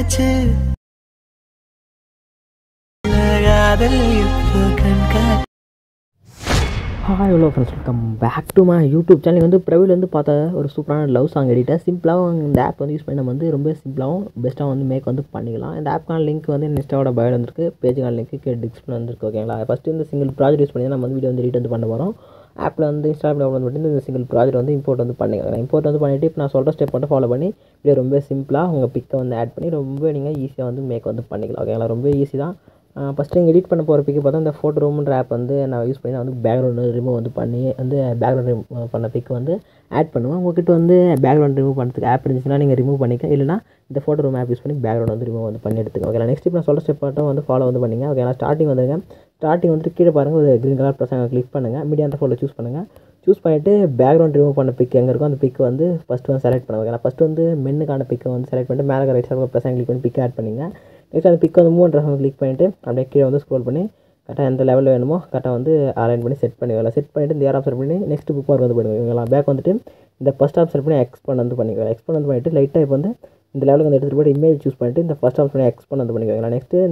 வச்சு காதல் இப்போ கண்கா. Hi hello friends, welcome back to my YouTube channel. வந்து பிரவில் வந்து பார்த்தா ஒரு சூப்பரான லவ் சாங் எடிட்டர். சிம்பிளாகவும் இந்த ஆப் வந்து யூஸ் பண்ணி நம்ம வந்து ரொம்ப சிம்பிளாகவும் பெஸ்ட்டாக வந்து மேக் வந்து பண்ணிக்கலாம். இந்த ஆப்க்கான லிங்க் வந்து இன்ஸ்டாவோட பயோ வந்துருக்கு, பேஜுக்கான லிங்க்கு டிஸ்பிளே வந்துருக்கு. ஓகேங்களா, ஃபஸ்ட்டு இந்த சிங்கிள் ப்ராஜெக்ட் யூஸ் பண்ணி நம்ம வந்து வீடியோ வந்து எடிட் வந்து பண்ண போகிறோம். ஆப்பில் வந்து இன்ஸ்டால் டவுன்லோட் பண்ணி இந்த சிங்கிள் ப்ராஜெக்ட் வந்து இம்போர்ட் வந்து பண்ணிக்கலாம். இம்போர்ட் வந்து பண்ணிவிட்டு இப்போ நான் சொல்கிற ஸ்டெப் மட்டும் ஃபாலோ பண்ணி வீடியோ ரொம்ப சிம்பிளாக உங்கள் பிக்கை வந்து ஆட் பண்ணி ரொம்ப நீங்கள் ஈஸியாக வந்து மேக் வந்து பண்ணிக்கலாம். ஓகேங்களா, ரொம்ப ஈஸி தான். ஃபஸ்ட்டு நீங்கள் எடிட் பண்ண போகிற பிக்கு பார்த்தா இந்த ஃபோட்டோ ரூம்ன்ற ஆப் வந்து நான் யூஸ் பண்ணி நான் வந்து பேக்ரவுண்டு ரிமூவ் வந்து பண்ணி வந்து பேக்ரவுண்ட் ரிமூவ் பண்ண பிக்கு வந்து ஆட் பண்ணுவேன். உங்கள்கிட்ட வந்து பேக்ரவுண்ட் ரிமூவ் பண்ணுறதுக்கு ஆப் இருந்துச்சுன்னா நீங்கள் ரிமூவ் பண்ணிக்க, இல்லைனா இந்த ஃபோட்டோ ரூம் ஆப் யூஸ் பண்ணி பேக்ரவுண்ட் வந்து ரிமூவ் வந்து பண்ணி எடுத்துக்கோங்க. ஓகே, நெக்ஸ்ட் இப்போ நான் சொல்கிற ஸ்டெப் மட்டும் வந்து ஃபாலோ வந்து பண்ணிங்க. ஓகே, நான் ஸ்டார்டிங் வந்துருங்க. ஸ்டார்டிங் வந்துட்டு கீழே பாருங்கள், ஒரு க்ரீன் கலர் ப்ளஸ் கிளிக் பண்ணுங்கள். மீடியான்ற ஃபோட்டோ சூஸ் பண்ணுங்கள். சூஸ் பண்ணிவிட்டு பேக்ரவுண்ட் ரிமூவ் பண்ண பிக் எங்கே இருக்கும் அந்த பிக் வந்து ஃபஸ்ட்டு வந்து செலக்ட் பண்ணுவாங்க. நான் ஃபஸ்ட்டு வந்து மென்னுக்கான பிக்கை வந்து செலக்ட் பண்ணிட்டு மேலே ரைட் சைடு ப்ளஸ் கிளிக் பண்ணி பிக் ஆட் பண்ணிங்க. நெக்ஸ்ட் அந்த பிக் வந்து மூவ் ட்ரெஸ் கிளிக் பண்ணிவிட்டு அப்படியே கீழே வந்து ஸ்க்ரோல் பண்ணி கரெக்டாக எந்த லெவலில் வேணுமோ கரெக்டாக வந்து அரேஞ்ச் பண்ணி செட் பண்ணிக்கலாம். செட் பண்ணிவிட்டு இந்த ஏர் ஆப்ஷன் பண்ணி நெக்ஸ்ட் புக் மார்க் வந்து பண்ணுவீங்களா. பேக் வந்துட்டு இந்த ஃபஸ்ட் ஆப்ஷன் பண்ணி எக்ஸ்பெண்ட் வந்து பண்ணிக்கலாம். எக்ஸ்பெண்ட் வந்து பண்ணிவிட்டு லைட்டாக இப்போ வந்து இந்த லெவலுக்கு வந்து எடுத்துகிட்டு போய்ட்டு இமேஜ் சூஸ் பண்ணிட்டு இந்த ஃபஸ்ட் ஆப்ஷன் எக்ஸ்பெண்ட் வந்து பண்ணிக்கலாம். நெக்ஸ்ட்டு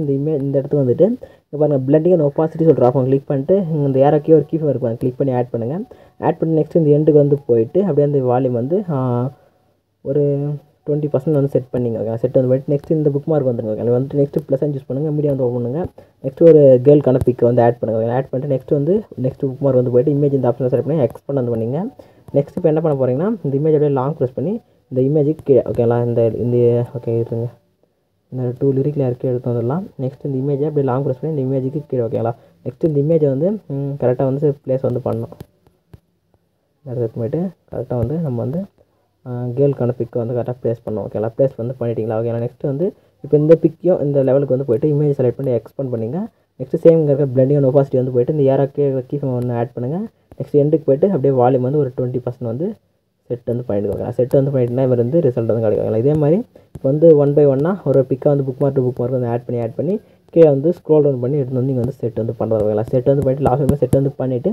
இந்த இடத்துக்கு வந்துட்டு இப்போ பாருங்கள் பிளண்டிங் அண்ட் ஒப்பாசிட்டி சொல்கிற ஆப்ஷன் கிளிக் பண்ணிட்டு இந்த ஏரோக்கே ஒரு கீஃபர் இருக்கும், கிளிக் பண்ணி ஆட் பண்ணுங்கள். ஆட் பண்ணி நெக்ஸ்ட் இந்த எண்டுக்கு வந்து போயிட்டு அப்படியே அந்த வால்யூம் வந்து ஒரு 20% வந்து செட் பண்ணிங்க. ஓகே, செட் வந்து போய்ட்டு நெக்ஸ்ட் இந்த புக் மார்க் வந்துருங்க. ஓகே, வந்துட்டு நெக்ஸ்ட் ப்ளஸ் சூஸ் பண்ணுங்கள், மீடியா வந்து ஓப்பன் பண்ணுங்கள். நெக்ஸ்ட் ஒரு கேர்ள்கான பிக் வந்து ஆட் பண்ணுங்கள். ஆட் பண்ணிட்டு நெக்ஸ்ட் புக் மார்க் வந்து போய்ட்டு இமேஜ் இந்த ஆப்ஷன் செலக்ட் பண்ணி எக்ஸ்பெண்ட் வந்து பண்ணிங்க. நெக்ஸ்ட் இப்போ என்ன பண்ண போகிறீங்கன்னா இந்த இமேஜ் அப்படியே லாங் ப்ரெஸ் பண்ணி இந்த இமேஜுக்கு கீழே ஓகேங்களா இந்த ஓகே இருங்க, இந்த 2 லிரிக்கில் இறக்கி எடுத்து வந்துடலாம். நெக்ஸ்ட் இந்த இமேஜை அப்படியே லாங் ப்ரெஸ் பண்ணி இந்த இமேஜுக்கு கீழே ஓகேங்களா. நெக்ஸ்ட் இந்த இமேஜை வந்து கரெக்டாக வந்து ப்ளேஸ் வந்து பண்ணணும். எடுத்துகிட்டு போய்ட்டு கரெக்டாக வந்து நம்ம வந்து கேர்ளுக்கான பிக்கை வந்து கரெக்டாக ப்ளேஸ் பண்ணோம். ஓகேங்களா, ப்ளேஸ் வந்து பண்ணிட்டீங்களா. ஓகேங்களா, நெக்ஸ்ட் வந்து இப்போ இந்த பிக்கையும் இந்த லெவலுக்கு வந்து போய்ட்டு இமேஜ் செலக்ட் பண்ணி எக்ஸ்பெண்ட் பண்ணிங்க. நெக்ஸ்ட் சேம் இருக்க பிளண்டிங் அண்ட் ஒப்பாசிட்டி வந்து போய்ட்டு இந்த ஏராக்கே கீஃப் ஒன்று ஆட் பண்ணுங்கள். நெக்ஸ்ட் எண்டுக்கு போய்ட்டு அப்படியே வால்யூம் வந்து ஒரு 20% வந்து செட் வந்து பண்ணிவிடுவாங்க. செட் வந்து பண்ணிட்டுனா இவர் வந்து ரிசல்ட் வந்து கிடைக்கும். இதே மாதிரி இப்போ வந்து 1 by 1 ஒரு பிக்கை வந்து புக் மார்க் வந்து ஆட் பண்ணி கீழே வந்து ஸ்க்ரோல் டவுன் பண்ணி எடுத்து வந்து நீங்கள் வந்து செட் வந்து பண்ணுவாங்க. செட் வந்து பண்ணிட்டு லாஸ்ட் செட் வந்து பண்ணிவிட்டு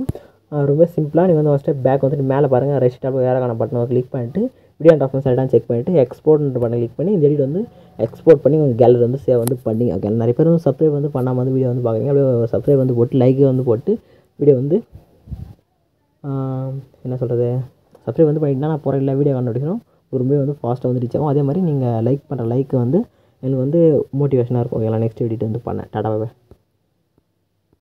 ரொம்ப சிம்பிளாக நீங்கள் வந்து ஃபஸ்ட்டு பேக் வந்துட்டு மேலே பாருங்கள் ரைட் டாப் ஏராக்கான பட்டனை கிளிக் பண்ணிட்டு வீடியோ அண்ட் ஆப்ஷன் சைடாக செக் பண்ணிவிட்டு எக்ஸ்போர்ட் பண்ணி கிளிக் பண்ணி இந்த எடிட் வந்து எக்ஸ்போர்ட் பண்ணி உங்கள் கேலரி வந்து சேவ் வந்து பண்ணிங்க. ஓகே, நிறைய பேர் வந்து சப்ஸ்கிரைப் வந்து பண்ணாமல் வந்து வீடியோ வந்து பார்க்குறீங்க. அப்படியே சப்ஸ்கிரைப் வந்து போட்டு லைக் வந்து போட்டு வீடியோ வந்து என்ன சொல்கிறது சப்ஸ்கிரைப் வந்து பண்ணிட்டுனா நான் போகிற எல்லா வீடியோ கண்டுபிடிக்கணும் ரொம்ப வந்து ஃபாஸ்ட்டாக வந்து ரீச் ஆகும். அதே மாதிரி நீங்கள் லைக் பண்ணுற லைக் வந்து எனக்கு வந்து மோட்டிவேஷனாக இருக்கும். ஓகேங்களா, நெக்ஸ்ட் எடிட் வந்து பண்ணேன். டாடா பாய்.